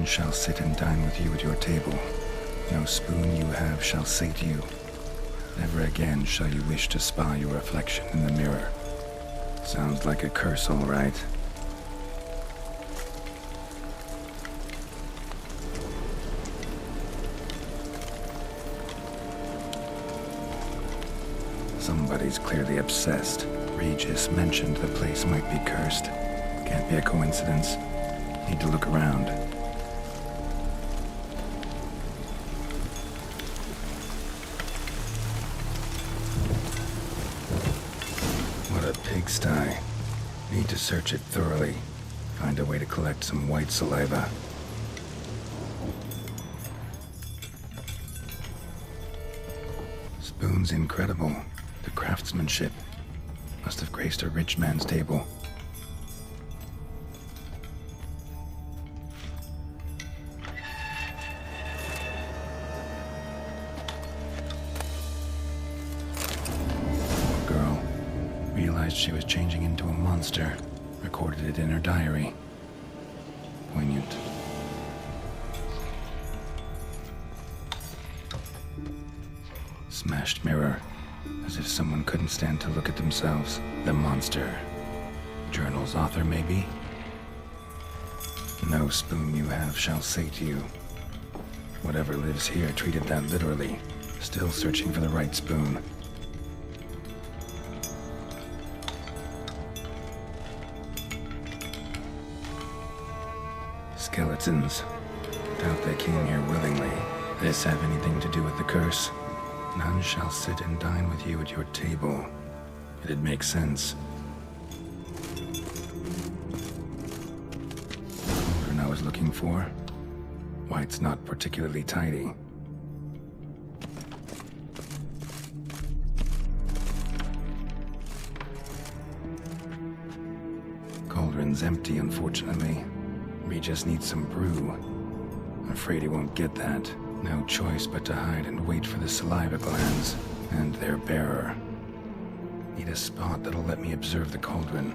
None shall sit and dine with you at your table. No spoon you have shall sate you. Never again shall you wish to spy your reflection in the mirror. Sounds like a curse, all right. Somebody's clearly obsessed. Regis mentioned the place might be cursed. Can't be a coincidence. Need to look around. What a pigsty. Need to search it thoroughly. Find a way to collect some white saliva. Spoon's incredible. The craftsmanship. Must have graced a rich man's table. Poor girl. Realized she was changing into a monster. Recorded it in her diary. Poignant. Smashed mirror. As if someone couldn't stand to look at themselves. The monster. Journal's author, maybe? No spoon you have shall sate you. Whatever lives here treated that literally. Still searching for the right spoon. Skeletons. Doubt they came here willingly. This have anything to do with the curse? None shall sit and dine with you at your table. It'd make sense. Cauldron I was looking for. White's not particularly tidy. Cauldron's empty, unfortunately. Regis needs some brew. Afraid he won't get that. No choice but to hide and wait for the saliva glands and their bearer. Need a spot that'll let me observe the cauldron.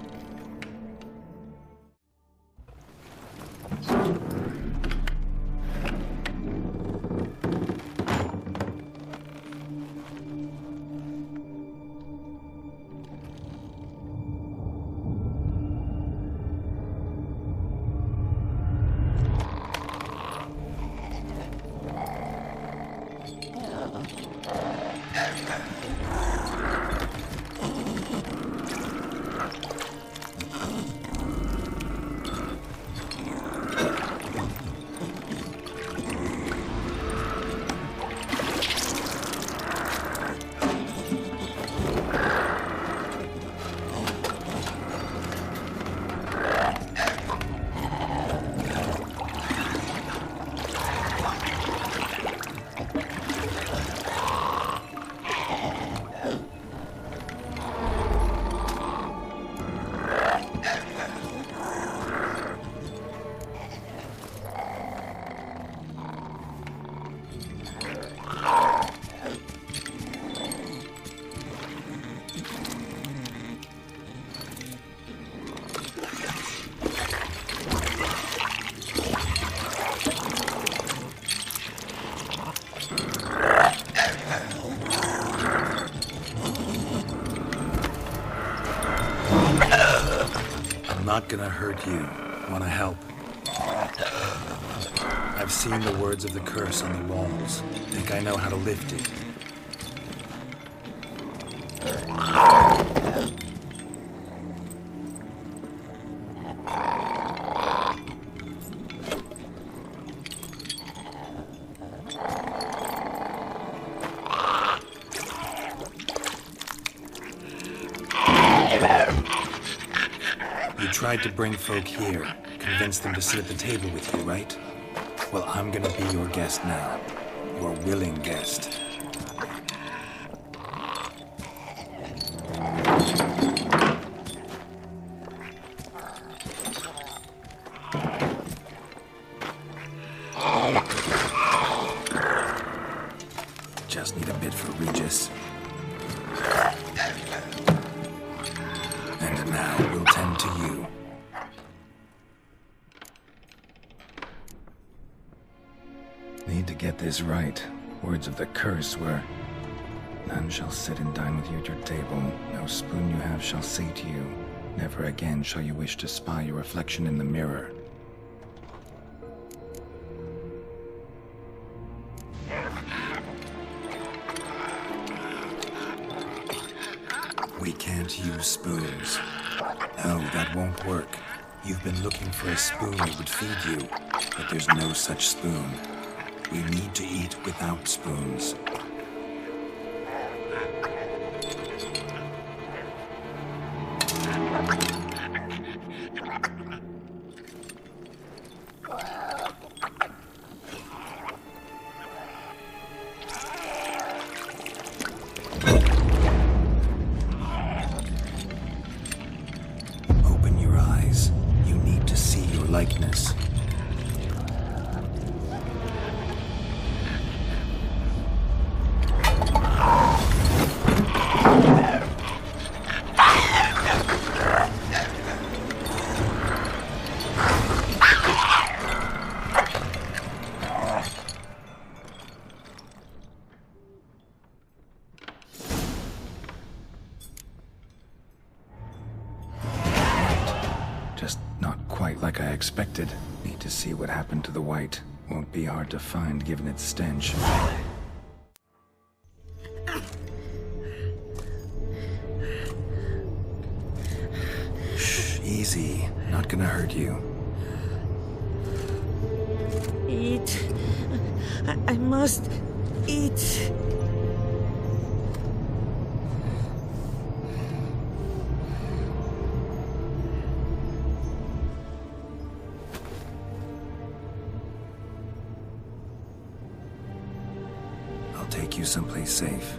Not gonna hurt you. Wanna help? I've seen the words of the curse on the walls. Think I know how to lift it. You tried to bring folk here, convince them to sit at the table with you, right? Well, I'm gonna be your guest now. Your willing guest. Just need a bit for Regis. And now we'll tend to you. get this right. Words of the curse were, "None shall sit and dine with you at your table. No spoon you have shall say to you, never again shall you wish to spy your reflection in the mirror." We can't use spoons. No, that won't work. You've been looking for a spoon that would feed you, but there's no such spoon. We need to eat without spoons. Open your eyes. You need to see your likeness. Just not quite like I expected. Need to see what happened to the white. Won't be hard to find given its stench. Shh, easy. Not gonna hurt you. Eat. I must eat. I'll take you someplace safe.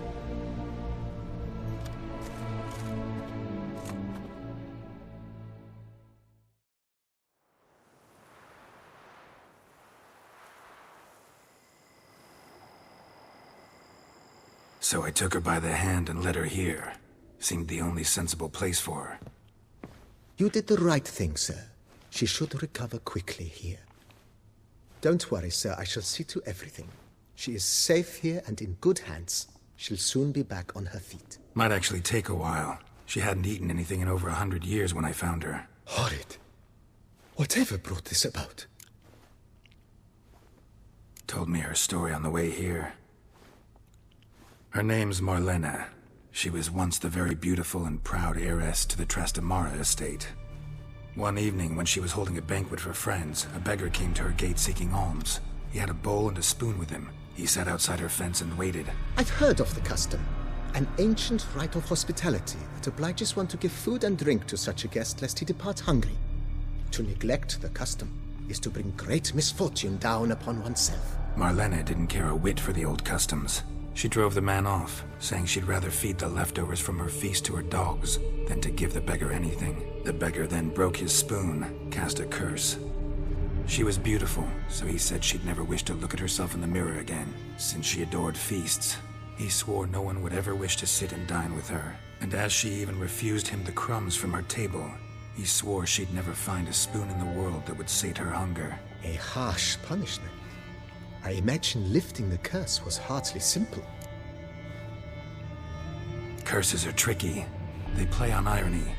So I took her by the hand and led her here. Seemed the only sensible place for her. You did the right thing, sir. She should recover quickly here. Don't worry, sir. I shall see to everything. She is safe here and in good hands. She'll soon be back on her feet. Might actually take a while. She hadn't eaten anything in over 100 years when I found her. Horrid. Whatever brought this about? Told me her story on the way here. Her name's Marlena. She was once the very beautiful and proud heiress to the Trastamara estate. One evening, when she was holding a banquet for friends, a beggar came to her gate seeking alms. He had a bowl and a spoon with him. He sat outside her fence and waited. I've heard of the custom. An ancient rite of hospitality that obliges one to give food and drink to such a guest lest he depart hungry. To neglect the custom is to bring great misfortune down upon oneself. Marlena didn't care a whit for the old customs. She drove the man off, saying she'd rather feed the leftovers from her feast to her dogs than to give the beggar anything. The beggar then broke his spoon, cast a curse. She was beautiful, so he said she'd never wish to look at herself in the mirror again. Since she adored feasts, he swore no one would ever wish to sit and dine with her. And as she even refused him the crumbs from her table, he swore she'd never find a spoon in the world that would sate her hunger. A harsh punishment. I imagine lifting the curse was hardly simple. Curses are tricky. They play on irony.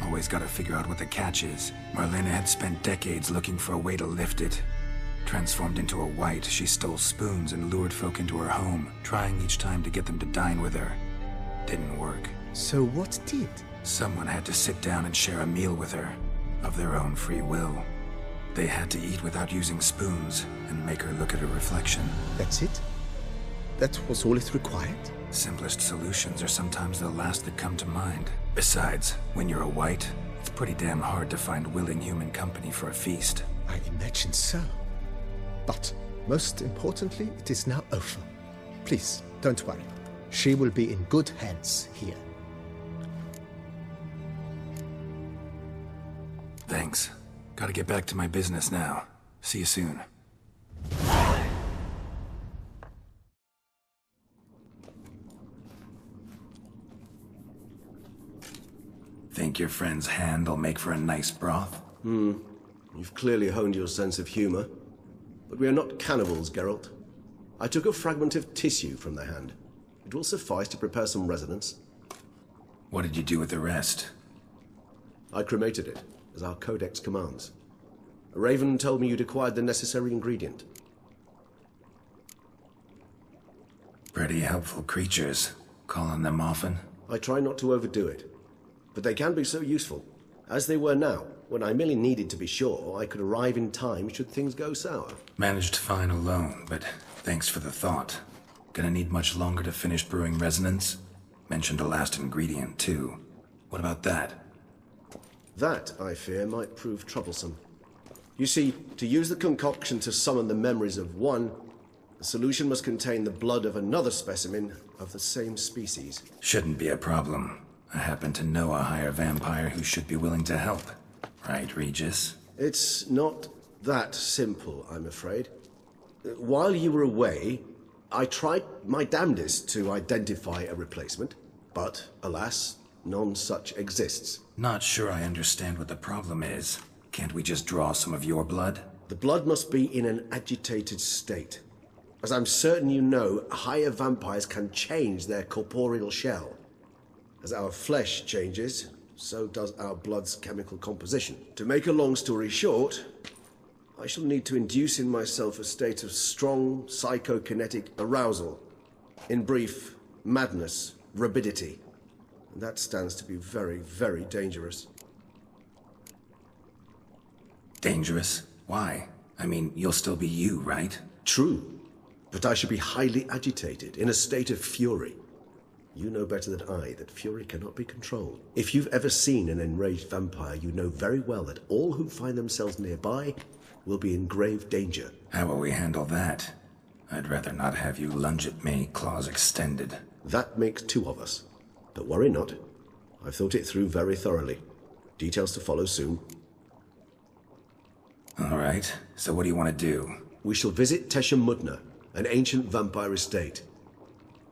Always gotta figure out what the catch is. Marlena had spent decades looking for a way to lift it. Transformed into a white, she stole spoons and lured folk into her home, trying each time to get them to dine with her. Didn't work. So what did? Someone had to sit down and share a meal with her, of their own free will. They had to eat without using spoons, and make her look at her reflection. That's it? That was all it required? Simplest solutions are sometimes the last that come to mind. Besides, when you're a white, it's pretty damn hard to find willing human company for a feast. I imagine so. But, most importantly, it is now over. Please, don't worry. She will be in good hands here. Thanks. Gotta get back to my business now. See you soon. Think your friend's hand will make for a nice broth? You've clearly honed your sense of humor. But we are not cannibals, Geralt. I took a fragment of tissue from the hand. It will suffice to prepare some resonance. What did you do with the rest? I cremated it, as our codex commands. A raven told me you'd acquired the necessary ingredient. Pretty helpful creatures. Call on them often? I try not to overdo it, but they can be so useful. As they were now, when I merely needed to be sure I could arrive in time should things go sour. Managed fine alone, but thanks for the thought. Gonna need much longer to finish brewing resonance? Mentioned a last ingredient, too. What about that? That, I fear, might prove troublesome. You see, to use the concoction to summon the memories of one, the solution must contain the blood of another specimen of the same species. Shouldn't be a problem. I happen to know a higher vampire who should be willing to help. Right, Regis? It's not that simple, I'm afraid. While you were away, I tried my damnedest to identify a replacement, but, alas, none such exists. Not sure I understand what the problem is. Can't we just draw some of your blood? The blood must be in an agitated state. As I'm certain you know, higher vampires can change their corporeal shell. As our flesh changes, so does our blood's chemical composition. To make a long story short, I shall need to induce in myself a state of strong psychokinetic arousal. In brief, madness, rabidity. And that stands to be very, very dangerous. Dangerous? Why? I mean, you'll still be you, right? True, but I should be highly agitated, in a state of fury. You know better than I that fury cannot be controlled. If you've ever seen an enraged vampire, you know very well that all who find themselves nearby will be in grave danger. How will we handle that? I'd rather not have you lunge at me, claws extended. That makes two of us. But worry not. I've thought it through very thoroughly. Details to follow soon. All right, so what do you want to do? We shall visit Teshem Mudna, an ancient vampire estate.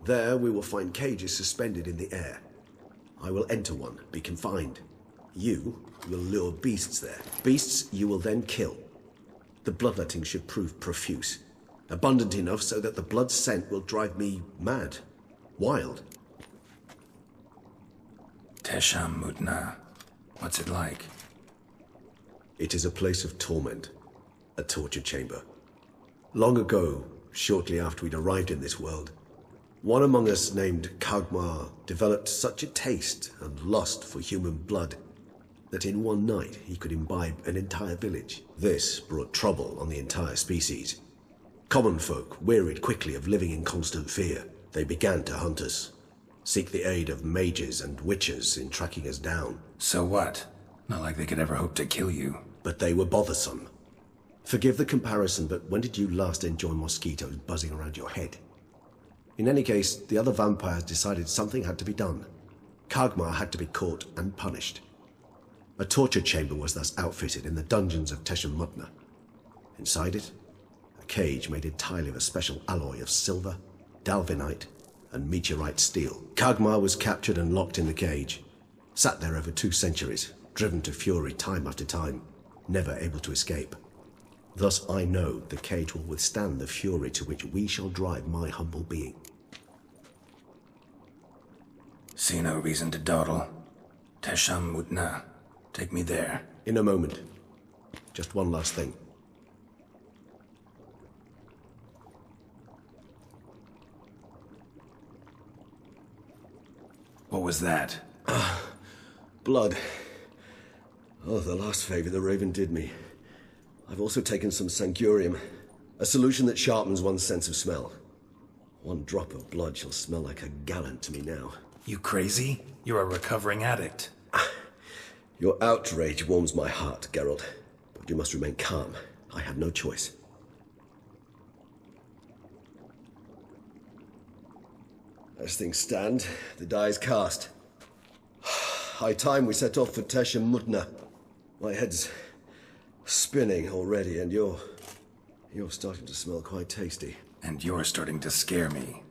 There we will find cages suspended in the air. I will enter one, be confined. You will lure beasts there. Beasts you will then kill. The bloodletting should prove profuse. Abundant enough so that the blood scent will drive me mad. Wild. Teshem Mudna. What's it like? It is a place of torment. A torture chamber. Long ago, shortly after we'd arrived in this world, one among us named Kagmar developed such a taste and lust for human blood that in one night he could imbibe an entire village. This brought trouble on the entire species. Common folk wearied quickly of living in constant fear. They began to hunt us, seek the aid of mages and witches in tracking us down. So what? Not like they could ever hope to kill you. But they were bothersome. Forgive the comparison, but when did you last enjoy mosquitoes buzzing around your head? In any case, the other vampires decided something had to be done. Kagmar had to be caught and punished. A torture chamber was thus outfitted in the dungeons of Teshem Mudna. Inside it, a cage made entirely of a special alloy of silver, dalvinite, and meteorite steel. Kagmar was captured and locked in the cage. Sat there over 2 centuries, driven to fury time after time, never able to escape. Thus I know the cage will withstand the fury to which we shall drive my humble being. See no reason to dawdle. Teshem Mudna. Take me there. In a moment. Just one last thing. What was that? Blood. Oh, the last favor the Raven did me. I've also taken some Sancurium, a solution that sharpens one's sense of smell. 1 drop of blood shall smell like a gallon to me now. You crazy? You're a recovering addict. Your outrage warms my heart, Geralt, but you must remain calm. I have no choice. As things stand, the die is cast. High time we set off for Teshem Mudna. My head's spinning already, and you're starting to smell quite tasty. And you're starting to scare me.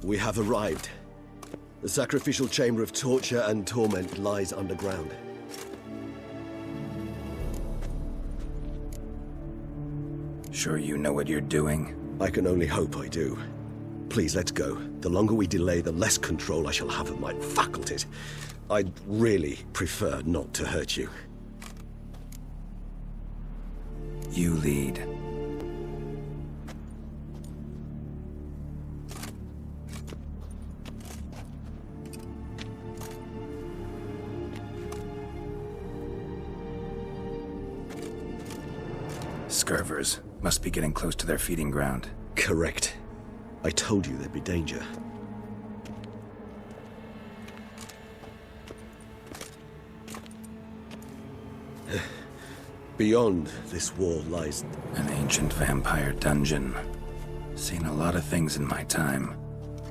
We have arrived. The sacrificial chamber of torture and torment lies underground. Sure you know what you're doing? I can only hope I do. Please, let's go. The longer we delay, the less control I shall have of my faculties. I'd really prefer not to hurt you. You lead. Scurvers. Must be getting close to their feeding ground. Correct. I told you there'd be danger. Beyond this wall lies... An ancient vampire dungeon. Seen a lot of things in my time.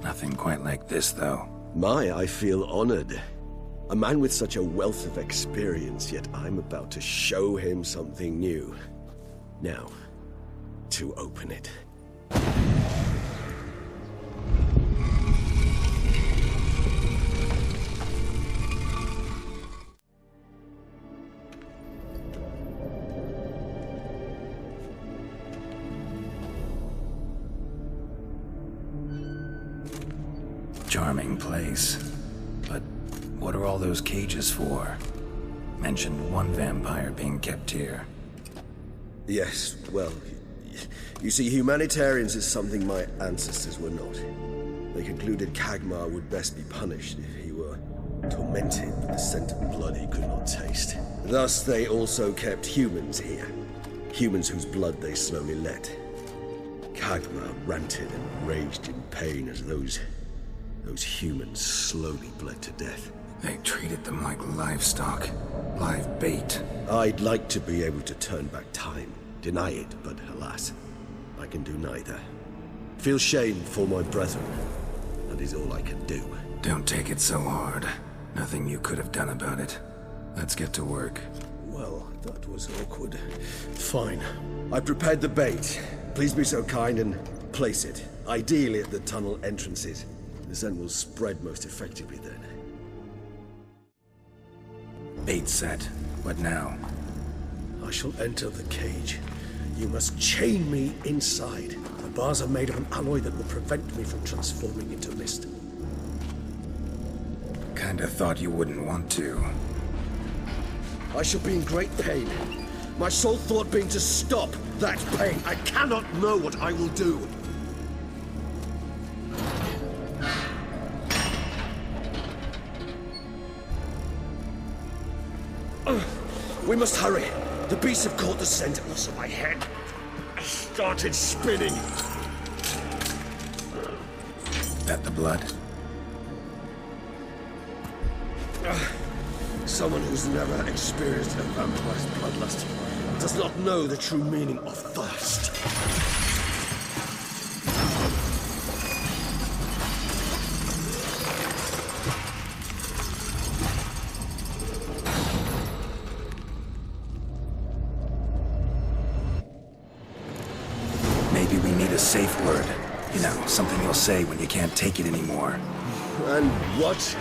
Nothing quite like this, though. I feel honored. A man with such a wealth of experience, yet I'm about to show him something new. Now, to open it. Charming place. But what are all those cages for? Mentioned one vampire being kept here. Yes, well, you see, humanitarians is something my ancestors were not. They concluded Kagmar would best be punished if he were tormented with the scent of blood he could not taste. Thus, they also kept humans here. Humans whose blood they slowly let. Kagmar ranted and raged in pain as those humans slowly bled to death. They treated them like livestock. Live bait. I'd like to be able to turn back time, deny it, but alas, I can do neither. Feel shame for my brethren. That is all I can do. Don't take it so hard. Nothing you could have done about it. Let's get to work. Well, that was awkward. Fine. I prepared the bait. Please be so kind and place it, ideally at the tunnel entrances. The scent will spread most effectively then. Bait set. What now? I shall enter the cage. You must chain me inside. The bars are made of an alloy that will prevent me from transforming into mist. Kinda thought you wouldn't want to. I shall be in great pain. My sole thought being to stop that pain. I cannot know what I will do. We must hurry. The beasts have caught the scent, also my head started spinning. That the blood? Someone who's never experienced a vampire's bloodlust does not know the true meaning of thirst. Maybe we need a safe word. You know, something you'll say when you can't take it anymore. And what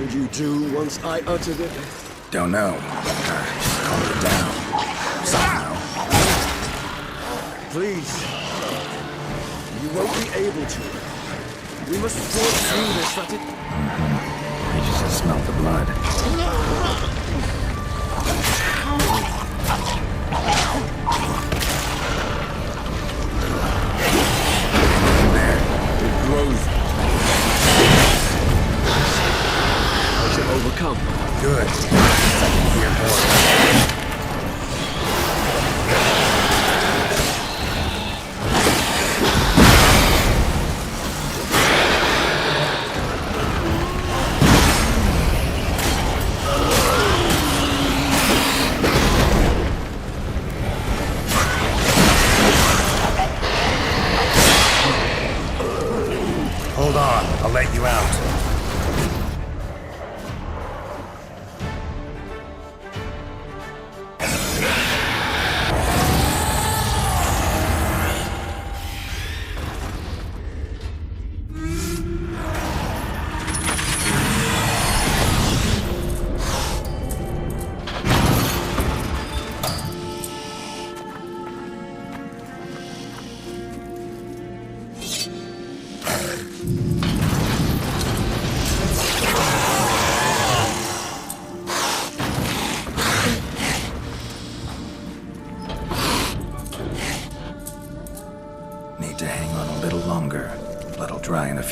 would you do once I uttered it? Don't know. Calm it down. Somehow. Please. You won't be able to. We must force through this, that it... I just smell the blood. It grows. I shall overcome. Good. I can hear more. Hold on, I'll let you out.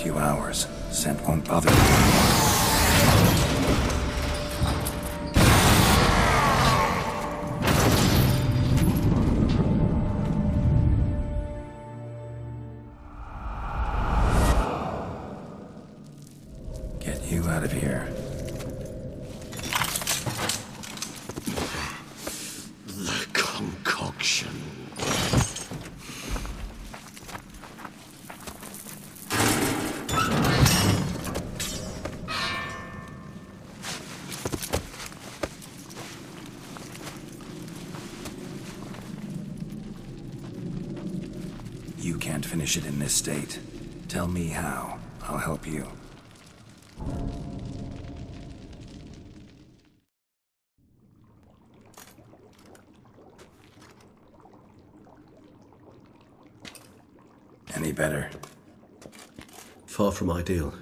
few hours. Scent won't bother me anymore. Get you out of here. The concoction. You can't finish it in this state. Tell me how. I'll help you. Any better? Far from ideal.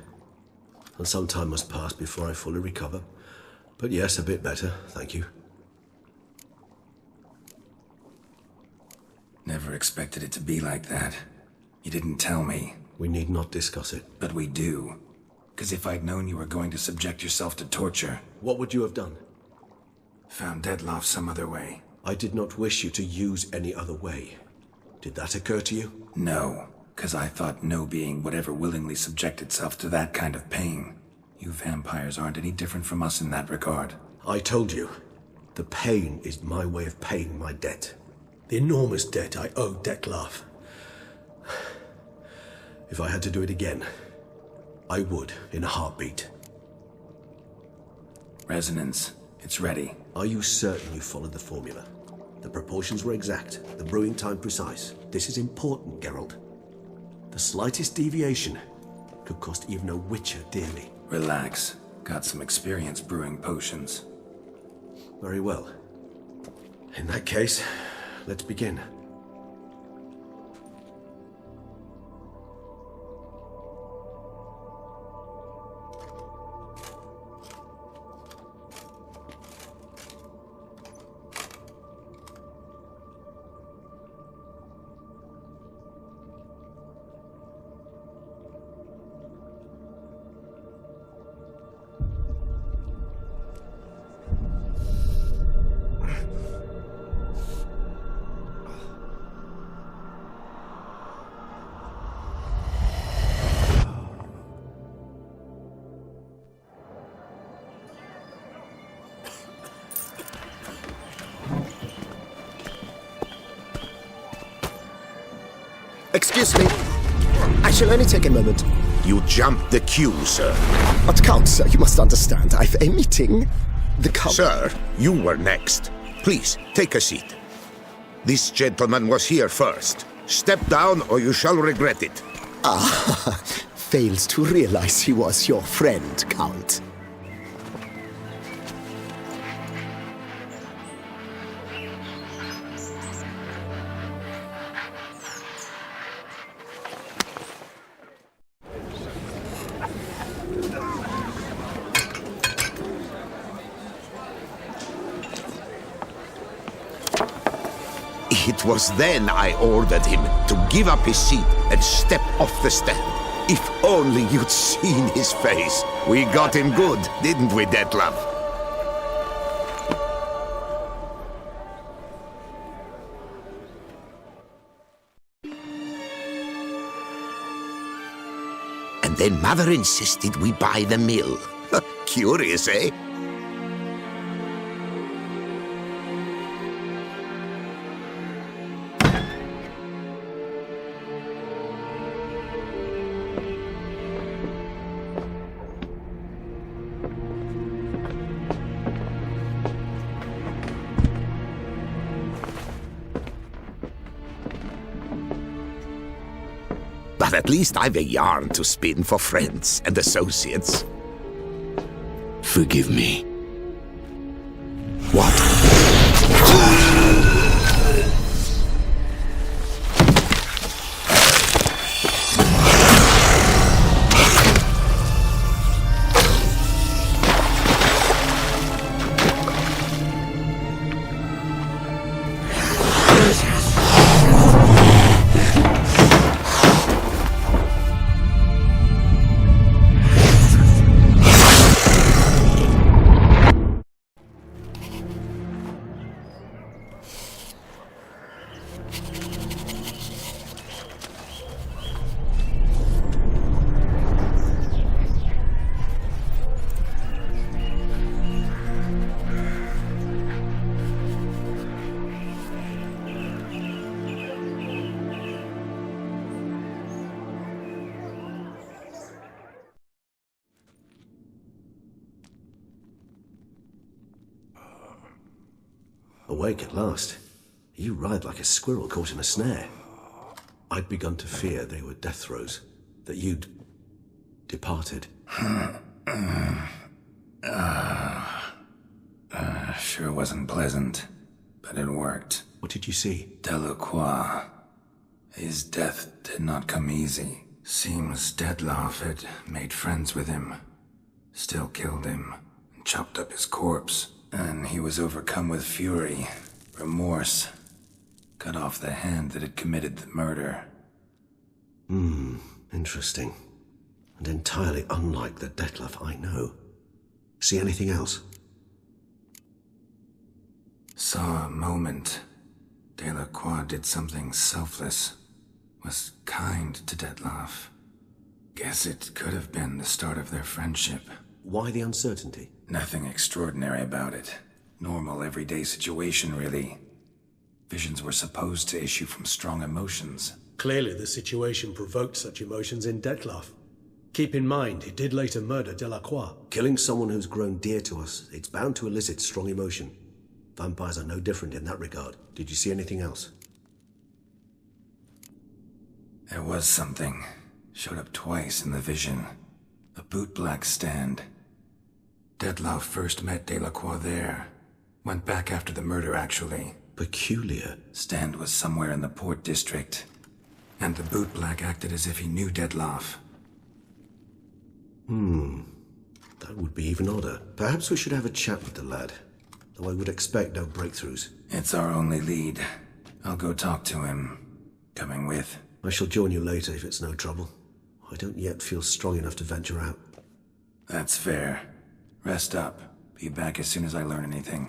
And some time must pass before I fully recover. But yes, a bit better, thank you. Never expected it to be like that. You didn't tell me. We need not discuss it. But we do. Because if I'd known you were going to subject yourself to torture... What would you have done? Found Dettlaff some other way. I did not wish you to use any other way. Did that occur to you? No, because I thought no being would ever willingly subject itself to that kind of pain. You vampires aren't any different from us in that regard. I told you. The pain is my way of paying my debt. The enormous debt I owe Dettlaff. If I had to do it again, I would, in a heartbeat. Resonance. It's ready. Are you certain you followed the formula? The proportions were exact, the brewing time precise. This is important, Geralt. The slightest deviation could cost even a witcher dearly. Relax. Got some experience brewing potions. Very well. In that case, let's begin. Excuse me. I shall only take a moment. You jumped the queue, sir. But Count, sir, you must understand. I've a meeting. The Count... Sir, you were next. Please, take a seat. This gentleman was here first. Step down or you shall regret it. Ah, fails to realize he was your friend, Count. It was then I ordered him to give up his seat and step off the stand. If only you'd seen his face. We got him good, didn't we, Dettlaff? And then Mother insisted we buy the mill. Curious, eh? But at least I've a yarn to spin for friends and associates. Forgive me. What? Awake at last. You ride like a squirrel caught in a snare. I'd begun to fear they were death throes, that you'd departed. Sure wasn't pleasant, but it worked. What did you see? Delacroix. His death did not come easy. Seems Dettlaff had made friends with him. Still killed him, and chopped up his corpse. And he was overcome with fury, remorse. Cut off the hand that had committed the murder. Interesting. And entirely unlike the Dettlaff I know. See anything else? Saw a moment. Delacroix did something selfless. Was kind to Dettlaff. Guess it could have been the start of their friendship. Why the uncertainty? Nothing extraordinary about it. Normal, everyday situation, really. Visions were supposed to issue from strong emotions. Clearly the situation provoked such emotions in Dettlaff. Keep in mind, he did later murder Delacroix. Killing someone who's grown dear to us, it's bound to elicit strong emotion. Vampires are no different in that regard. Did you see anything else? There was something. Showed up twice in the vision. A bootblack stand. Dettlaff first met Delacroix there. Went back after the murder, actually. Peculiar. Stand was somewhere in the Port District. And the bootblack acted as if he knew Dettlaff. That would be even odder. Perhaps we should have a chat with the lad. Though I would expect no breakthroughs. It's our only lead. I'll go talk to him. Coming with? I shall join you later if it's no trouble. I don't yet feel strong enough to venture out. That's fair. Rest up. Be back as soon as I learn anything.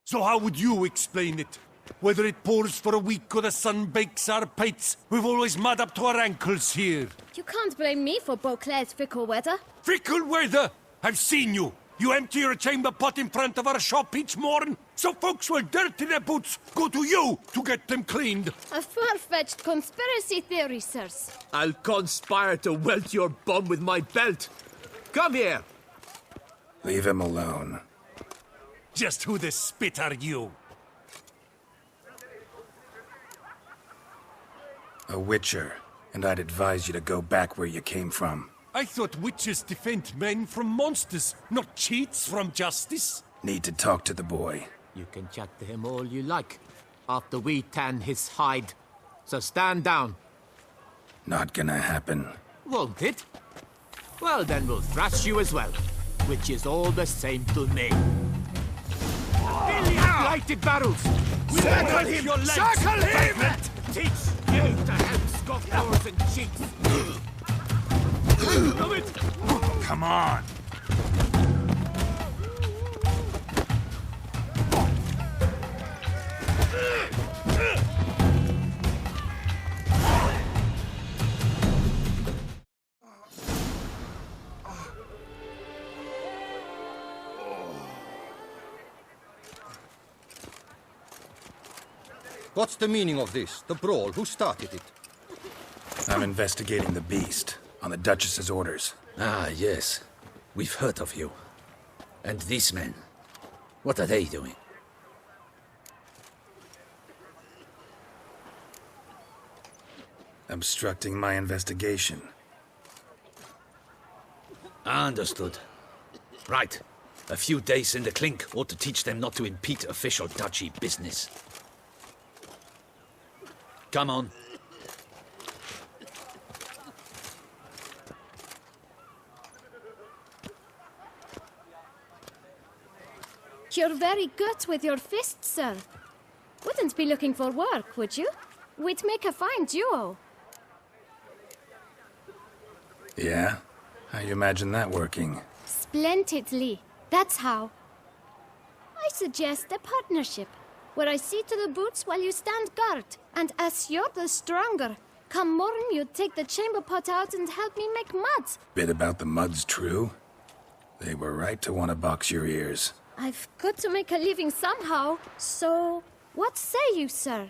So how would you explain it? Whether it pours for a week or the sun bakes our pates, we've always mud up to our ankles here. You can't blame me for Beauclair's fickle weather. Fickle weather! I've seen you. You empty your chamber pot in front of our shop each morn, so folks will dirty their boots, go to you to get them cleaned. A far-fetched conspiracy theory, sirs. I'll conspire to welt your bum with my belt. Come here. Leave him alone. Just who the spit are you? A witcher, and I'd advise you to go back where you came from. I thought witches defend men from monsters, not cheats from justice. Need to talk to the boy. You can chat to him all you like, after we tan his hide. So stand down. Not gonna happen. Won't it? Well, then we'll thrash you as well, which is all the same to me. Lighted barrels! Circle him! Your legs, circle him! Teach you to help scofflaws and cheats! Come it! Come on! What's the meaning of this? The brawl? Who started it? I'm investigating the beast, on the Duchess's orders. Ah, yes. We've heard of you. And these men, what are they doing? Obstructing my investigation. Understood. Right. A few days in the clink ought to teach them not to impede official duchy business. Come on. You're very good with your fists, sir. Wouldn't be looking for work, would you? We'd make a fine duo. Yeah? How you imagine that working? Splendidly. That's how. I suggest a partnership, where I see to the boots while you stand guard. And as you're the stronger, come morn you take the chamber pot out and help me make mud. Bit about the mud's true? They were right to want to box your ears. I've got to make a living somehow, so what say you, sir?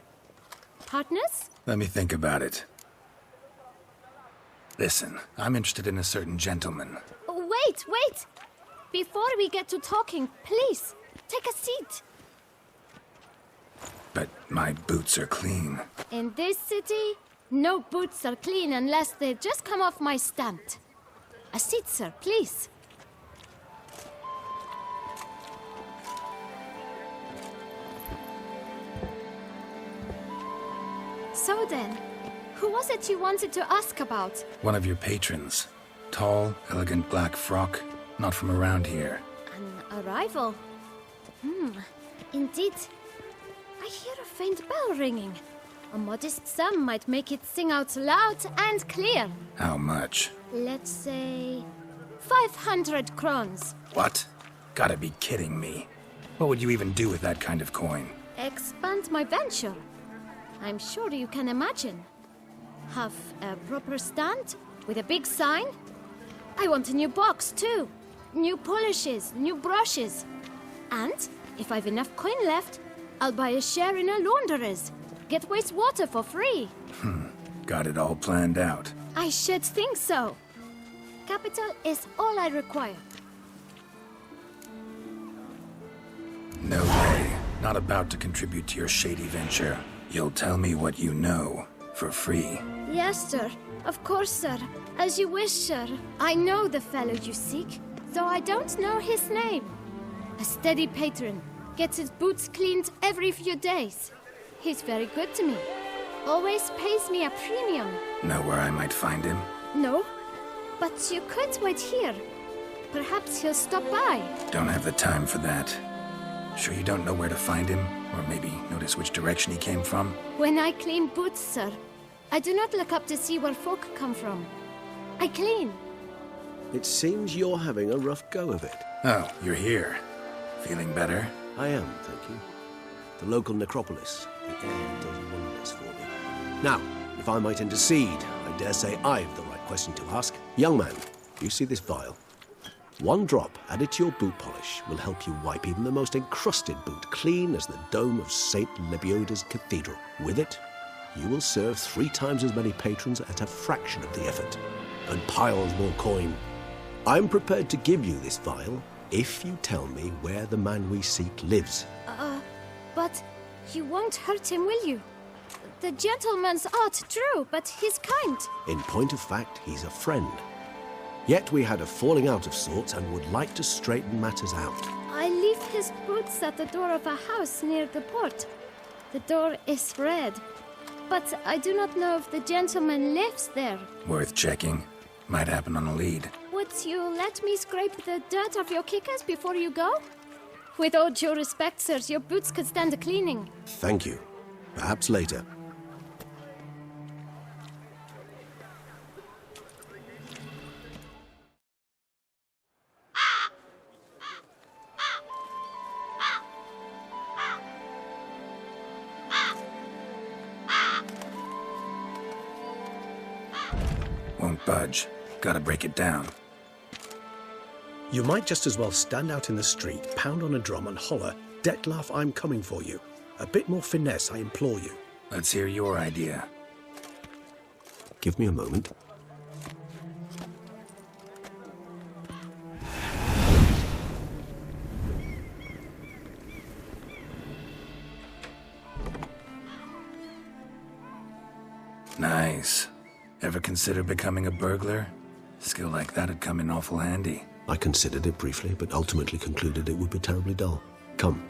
Partners? Let me think about it. Listen, I'm interested in a certain gentleman. Wait! Before we get to talking, please, take a seat. But my boots are clean. In this city, no boots are clean unless they just come off my stand. A seat, sir, please. So then, who was it you wanted to ask about? One of your patrons. Tall, elegant black frock. Not from around here. An arrival? Indeed. I hear a faint bell ringing. A modest sum might make it sing out loud and clear. How much? Let's say 500 crowns. What? Gotta be kidding me. What would you even do with that kind of coin? Expand my venture. I'm sure you can imagine. Have a proper stand with a big sign. I want a new box too. New polishes, new brushes. And if I've enough coin left, I'll buy a share in a launderer's. Get wastewater for free. Got it all planned out. I should think so. Capital is all I require. No way. Not about to contribute to your shady venture. You'll tell me what you know, for free. Yes, sir. Of course, sir. As you wish, sir. I know the fellow you seek, though I don't know his name. A steady patron. Gets his boots cleaned every few days. He's very good to me. Always pays me a premium. Know where I might find him? No, but you could wait here. Perhaps he'll stop by. Don't have the time for that. Sure you don't know where to find him? Or maybe notice which direction he came from? When I clean boots, sir, I do not look up to see where folk come from. I clean. It seems you're having a rough go of it. Oh, you're here. Feeling better? I am, thank you. The local necropolis. The air does wonders for me. Now, if I might intercede, I dare say I've the right question to ask. Young man, you see this vial? One drop added to your boot polish will help you wipe even the most encrusted boot clean as the dome of St. Lebioda's Cathedral. With it, you will serve 3 times as many patrons at a fraction of the effort, and piles more coin. I'm prepared to give you this vial if you tell me where the man we seek lives. But you won't hurt him, will you? The gentleman's art, true, but he's kind. In point of fact, he's a friend. Yet we had a falling out of sorts and would like to straighten matters out. I leave his boots at the door of a house near the port. The door is red, but I do not know if the gentleman lives there. Worth checking. Might happen on a lead. Would you let me scrape the dirt off your kickers before you go? With all due respect, sirs, your boots could stand a cleaning. Thank you. Perhaps later. Won't budge. Gotta break it down. You might just as well stand out in the street, pound on a drum and holler, "Detlef, I'm coming for you." A bit more finesse, I implore you. Let's hear your idea. Give me a moment. Nice. Ever consider becoming a burglar? Skill like that'd come in awful handy. I considered it briefly, but ultimately concluded it would be terribly dull. Come.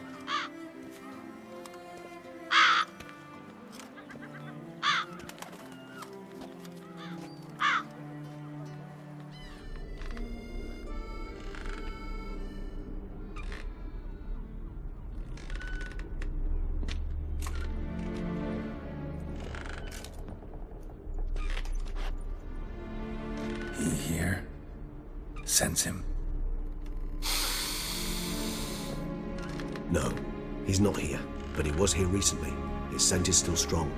He here? Sense him? No, he's not here, but he was here recently. His scent is still strong.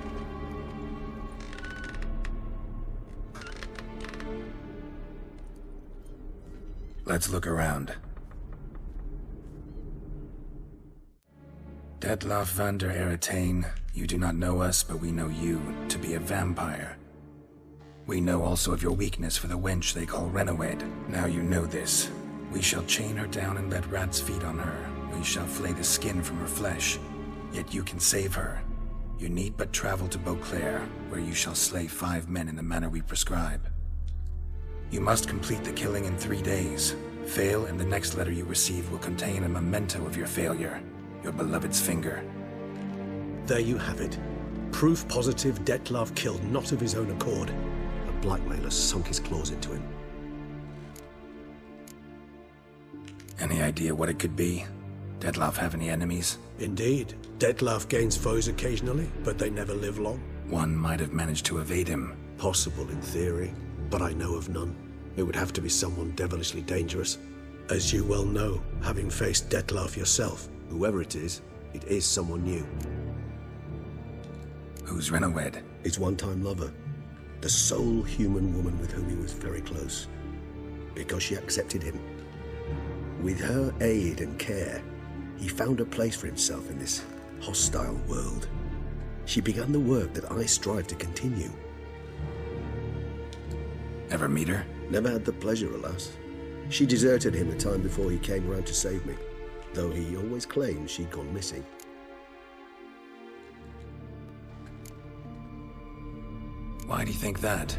Let's look around. Detlef van der Eretain, you do not know us, but we know you to be a vampire. We know also of your weakness for the wench they call Renawed. Now you know this. We shall chain her down and let rats feed on her. We shall flay the skin from her flesh. Yet you can save her. You need but travel to Beauclair, where you shall slay 5 men in the manner we prescribe. You must complete the killing in 3 days. Fail, and the next letter you receive will contain a memento of your failure. Your beloved's finger. There you have it. Proof positive Dettlaff killed not of his own accord. A blackmailer sunk his claws into him. Any idea what it could be? Dettlaff have any enemies? Indeed. Dettlaff gains foes occasionally, but they never live long. One might have managed to evade him. Possible in theory, but I know of none. It would have to be someone devilishly dangerous. As you well know, having faced Dettlaff yourself. Whoever it is someone new. Who's Renowed? His one-time lover. The sole human woman with whom he was very close. Because she accepted him. With her aid and care, he found a place for himself in this hostile world. She began the work that I strive to continue. Ever meet her? Never had the pleasure, alas. She deserted him a time before he came around to save me, though he always claimed she'd gone missing. Why do you think that?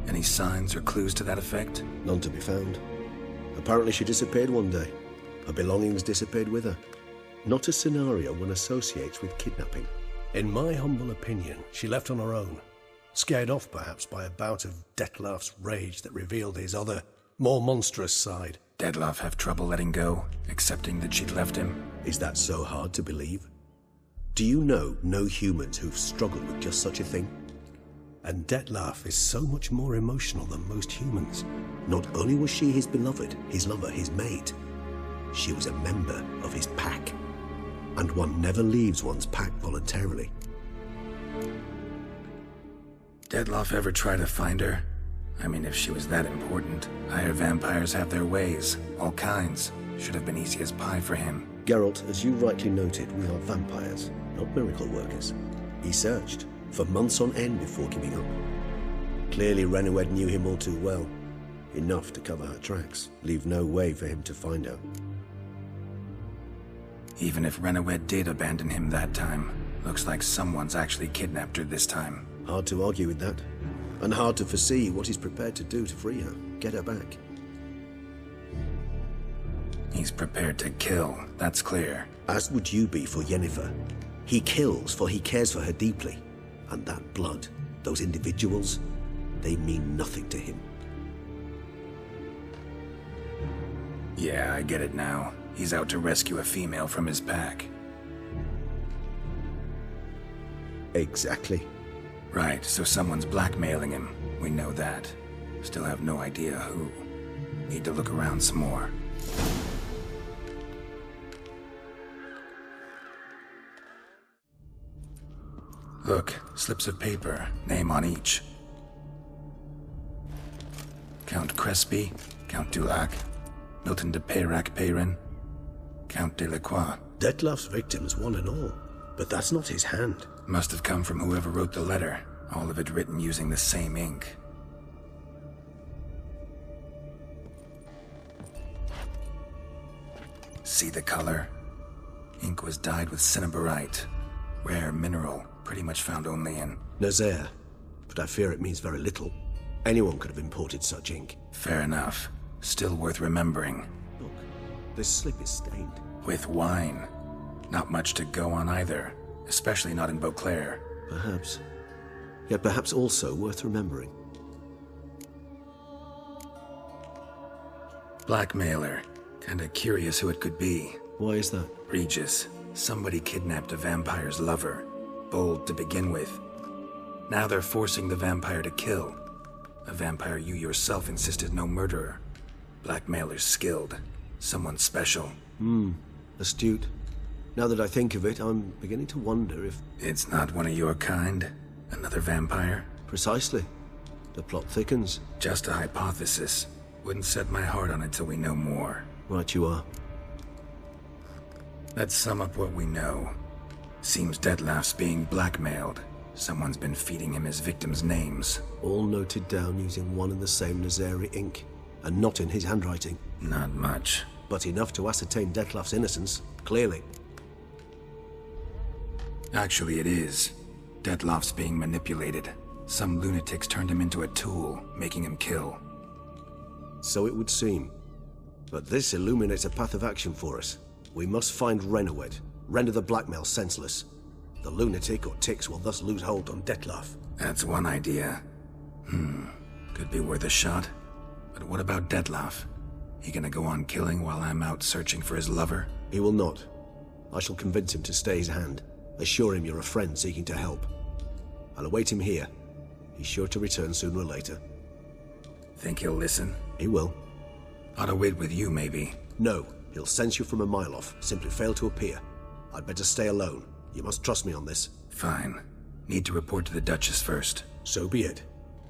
Any signs or clues to that effect? None to be found. Apparently she disappeared one day. Her belongings disappeared with her. Not a scenario one associates with kidnapping. In my humble opinion, she left on her own. Scared off, perhaps, by a bout of Dettlaff's rage that revealed his other, more monstrous side. Dettlaff have trouble letting go, accepting that she'd left him? Is that so hard to believe? Do you know no humans who've struggled with just such a thing? And Dettlaff is so much more emotional than most humans. Not only was she his beloved, his lover, his mate, she was a member of his pack. And one never leaves one's pack voluntarily. Dettlaff ever try to find her? I mean, if she was that important. Higher vampires have their ways, all kinds. Should have been easy as pie for him. Geralt, as you rightly noted, we are vampires, not miracle workers. He searched for months on end before giving up. Clearly Renowed knew him all too well. Enough to cover her tracks, leave no way for him to find her. Even if Renowed did abandon him that time, looks like someone's actually kidnapped her this time. Hard to argue with that. And hard to foresee what he's prepared to do to free her, get her back. He's prepared to kill, that's clear. As would you be for Yennefer. He kills for he cares for her deeply. And that blood, those individuals, they mean nothing to him. Yeah, I get it now. He's out to rescue a female from his pack. Exactly. Right, so someone's blackmailing him. We know that. Still have no idea who. Need to look around some more. Look, slips of paper, name on each. Count Crespi, Count Dulac, Milton de Peyrac-Peyrin, Count Delacroix. Dettlaff's victims, one and all. But that's not his hand. Must have come from whoever wrote the letter. All of it written using the same ink. See the color? Ink was dyed with cinnabarite. Rare mineral, pretty much found only in Nazaire, but I fear it means very little. Anyone could have imported such ink. Fair enough. Still worth remembering. Look, this slip is stained. With wine. Not much to go on either, especially not in Beauclair. Perhaps. Yet perhaps also worth remembering. Blackmailer. Kinda curious who it could be. Why is that? Regis. Somebody kidnapped a vampire's lover. Bold to begin with. Now they're forcing the vampire to kill. A vampire you yourself insisted no murderer. Blackmailer's skilled. Someone special. Astute. Now that I think of it, I'm beginning to wonder if... It's not one of your kind? Another vampire? Precisely. The plot thickens. Just a hypothesis. Wouldn't set my heart on it till we know more. Right you are. Let's sum up what we know. Seems Dettlaff's being blackmailed. Someone's been feeding him his victims' names. All noted down using one and the same Nazari ink. and not in his handwriting. Not much. But enough to ascertain Detlef's innocence, clearly. Actually, it is. Detlef's being manipulated. Some lunatics turned him into a tool, making him kill. So it would seem. But this illuminates a path of action for us. We must find Renowed, render the blackmail senseless. The lunatic or ticks will thus lose hold on Detlef. That's one idea. Could be worth a shot. But what about Detlef? He gonna go on killing while I'm out searching for his lover? He will not. I shall convince him to stay his hand. Assure him you're a friend seeking to help. I'll await him here. He's sure to return sooner or later. Think he'll listen? He will. Ought to wait with you, maybe. No, he'll sense you from a mile off. Simply fail to appear. I'd better stay alone. You must trust me on this. Fine. Need to report to the Duchess first. So be it.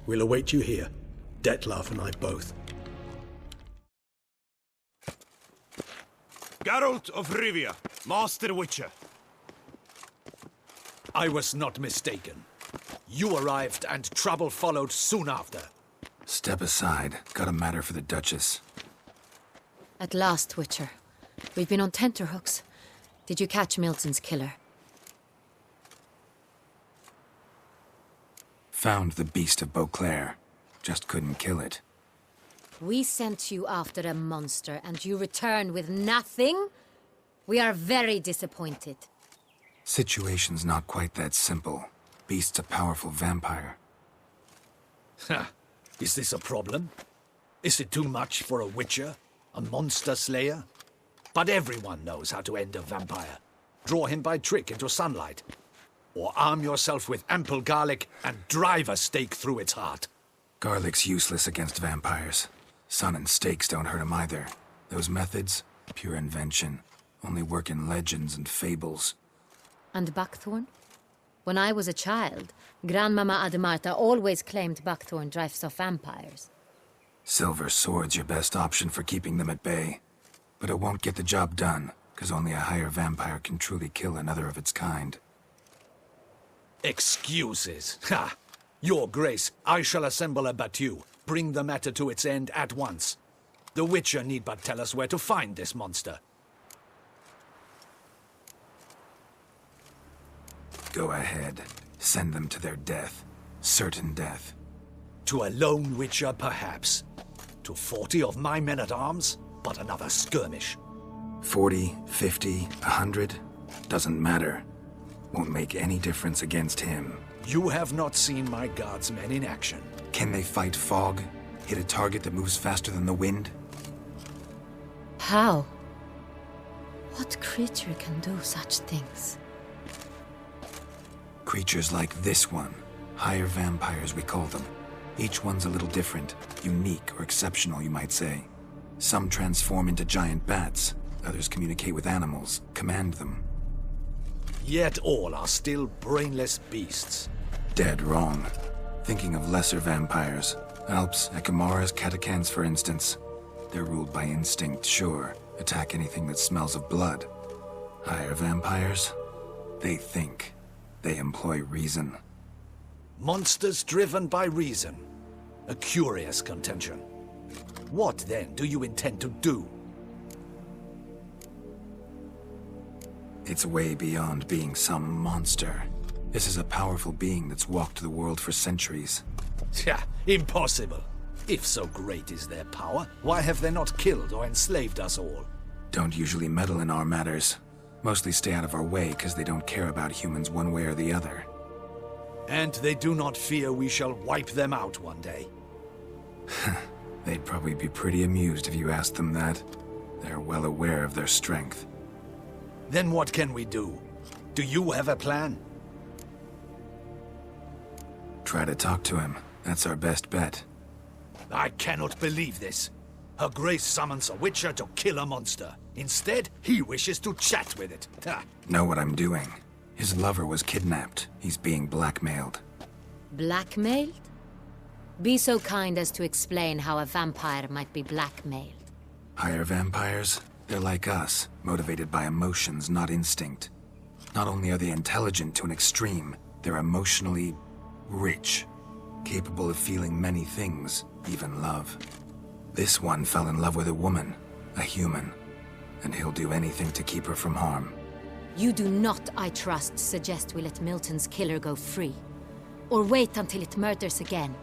We'll await you here. Detlef and I both. Geralt of Rivia, Master Witcher. I was not mistaken. You arrived and trouble followed soon after. Step aside. Got a matter for the Duchess. At last, Witcher. We've been on tenterhooks. Did you catch Milton's killer? Found the beast of Beauclair. Just couldn't kill it. We sent you after a monster, and you returned with nothing? We are very disappointed. Situation's not quite that simple. Beast's a powerful vampire. Ha! Is this a problem? Is it too much for a witcher? A monster slayer? But everyone knows how to end a vampire. Draw him by trick into sunlight. Or arm yourself with ample garlic and drive a stake through its heart. Garlic's useless against vampires. Sun and stakes don't hurt him either. Those methods, pure invention. Only work in legends and fables. And buckthorn? When I was a child, Grandmama Ademarta always claimed buckthorn drives off vampires. Silver sword's your best option for keeping them at bay. But it won't get the job done, because only a higher vampire can truly kill another of its kind. Excuses. Ha! Your Grace, I shall assemble a battue. Bring the matter to its end at once. The Witcher need but tell us where to find this monster. Go ahead. Send them to their death. Certain death. To a lone Witcher, perhaps. To 40 of my men-at-arms, but another skirmish. 40, 50, 100? Doesn't matter. Won't make any difference against him. You have not seen my guardsmen in action. Can they fight fog? Hit a target that moves faster than the wind? How? What creature can do such things? Creatures like this one. Higher vampires, we call them. Each one's a little different. Unique or exceptional, you might say. Some transform into giant bats. Others communicate with animals, command them. Yet all are still brainless beasts. Dead wrong. Thinking of lesser vampires. Alps, Ekamaras, Catacans, for instance. They're ruled by instinct, sure. Attack anything that smells of blood. Higher vampires? They think. They employ reason. Monsters driven by reason. A curious contention. What, then, do you intend to do? It's way beyond being some monster. This is a powerful being that's walked the world for centuries. Yeah, impossible. If so great is their power, why have they not killed or enslaved us all? Don't usually meddle in our matters. Mostly stay out of our way because they don't care about humans one way or the other. And they do not fear we shall wipe them out one day. They'd probably be pretty amused if you asked them that. They're well aware of their strength. Then what can we do? Do you have a plan? Try to talk to him. That's our best bet. I cannot believe this. Her Grace summons a Witcher to kill a monster. Instead, he wishes to chat with it. Ha. Know what I'm doing. His lover was kidnapped. He's being blackmailed. Blackmailed? Be so kind as to explain how a vampire might be blackmailed. Higher vampires? They're like us, motivated by emotions, not instinct. Not only are they intelligent to an extreme, they're emotionally rich. Capable of feeling many things, even love. This one fell in love with a woman, a human, and he'll do anything to keep her from harm. You do not, I trust, suggest we let Milton's killer go free, or wait until it murders again.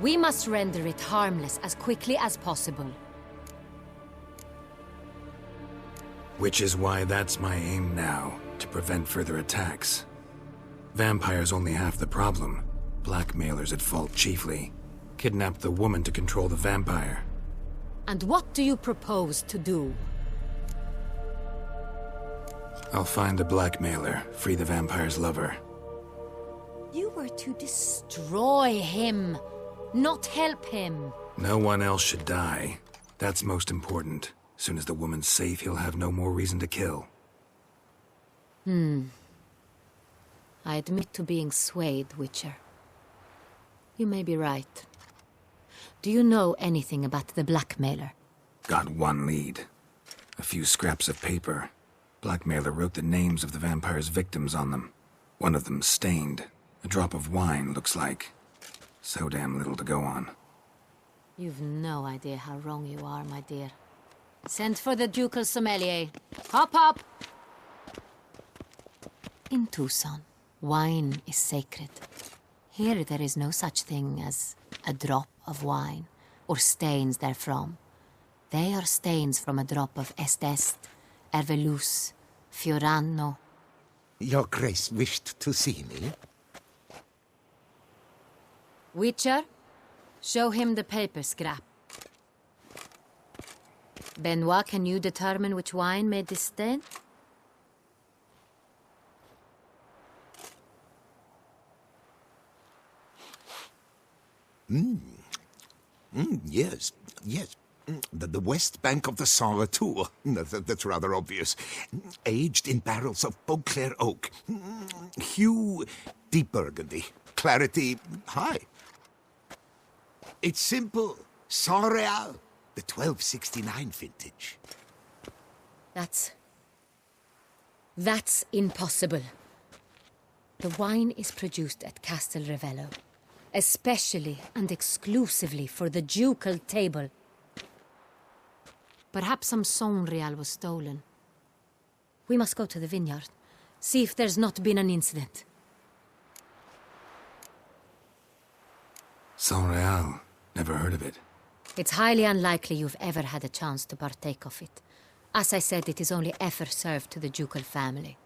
We must render it harmless as quickly as possible. Which is why that's my aim now, to prevent further attacks. Vampires only half the problem. Blackmailers at fault chiefly. Kidnapped the woman to control the vampire. And what do you propose to do? I'll find the blackmailer, free the vampire's lover. You were to destroy him, not help him. No one else should die. That's most important. Soon as the woman's safe, he'll have no more reason to kill. I admit to being swayed, Witcher. You may be right. Do you know anything about the blackmailer? Got one lead. A few scraps of paper. Blackmailer wrote the names of the vampire's victims on them. One of them stained. A drop of wine, looks like. So damn little to go on. You've no idea how wrong you are, my dear. Send for the ducal sommelier. Hop, hop! In Tucson, wine is sacred. Here there is no such thing as a drop of wine, or stains therefrom. They are stains from a drop of Est, Ervelus, Fiorano. Your Grace wished to see me? Witcher, show him the paper scrap. Benoit, can you determine which wine made this stain? Yes. The west bank of the Saint Retour. That's rather obvious. Aged in barrels of Beauclair oak. Hue, deep burgundy. Clarity, high. It's simple. Saint Real, the 1269 vintage. That's impossible. The wine is produced at Castel Ravello, especially and exclusively for the ducal table. Perhaps some Saint Real was stolen. We must go to the vineyard, see if there's not been an incident. Saint Real. Never heard of it. It's highly unlikely you've ever had a chance to partake of it. As I said, it is only ever served to the ducal family.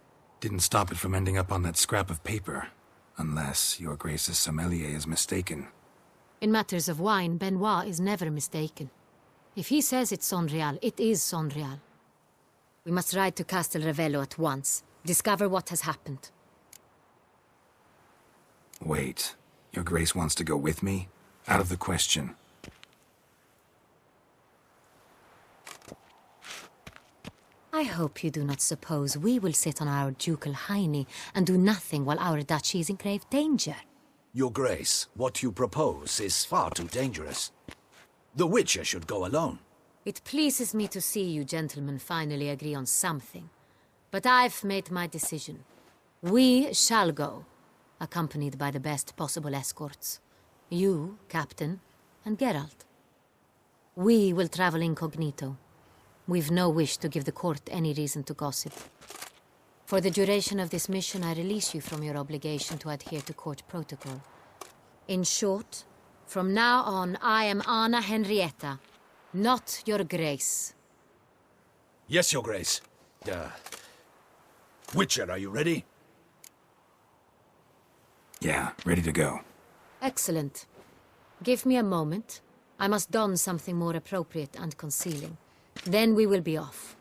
Didn't stop it from ending up on that scrap of paper. Unless your Grace's sommelier is mistaken. In matters of wine, Benoit is never mistaken. If he says it's Saint Real, it is Saint Real. We must ride to Castel Ravello at once. Discover what has happened. Wait. Your Grace wants to go with me? Out of the question. I hope you do not suppose we will sit on our ducal hiney and do nothing while our duchy is in grave danger. Your Grace, what you propose is far too dangerous. The Witcher should go alone. It pleases me to see you gentlemen finally agree on something. But I've made my decision. We shall go, accompanied by the best possible escorts. You, Captain, and Geralt. We will travel incognito. We've no wish to give the court any reason to gossip. For the duration of this mission, I release you from your obligation to adhere to court protocol. In short, from now on, I am Anna Henrietta, not your Grace. Yes, Your Grace. Witcher, are you ready? Yeah, ready to go. Excellent. Give me a moment. I must don something more appropriate and concealing. Then we will be off.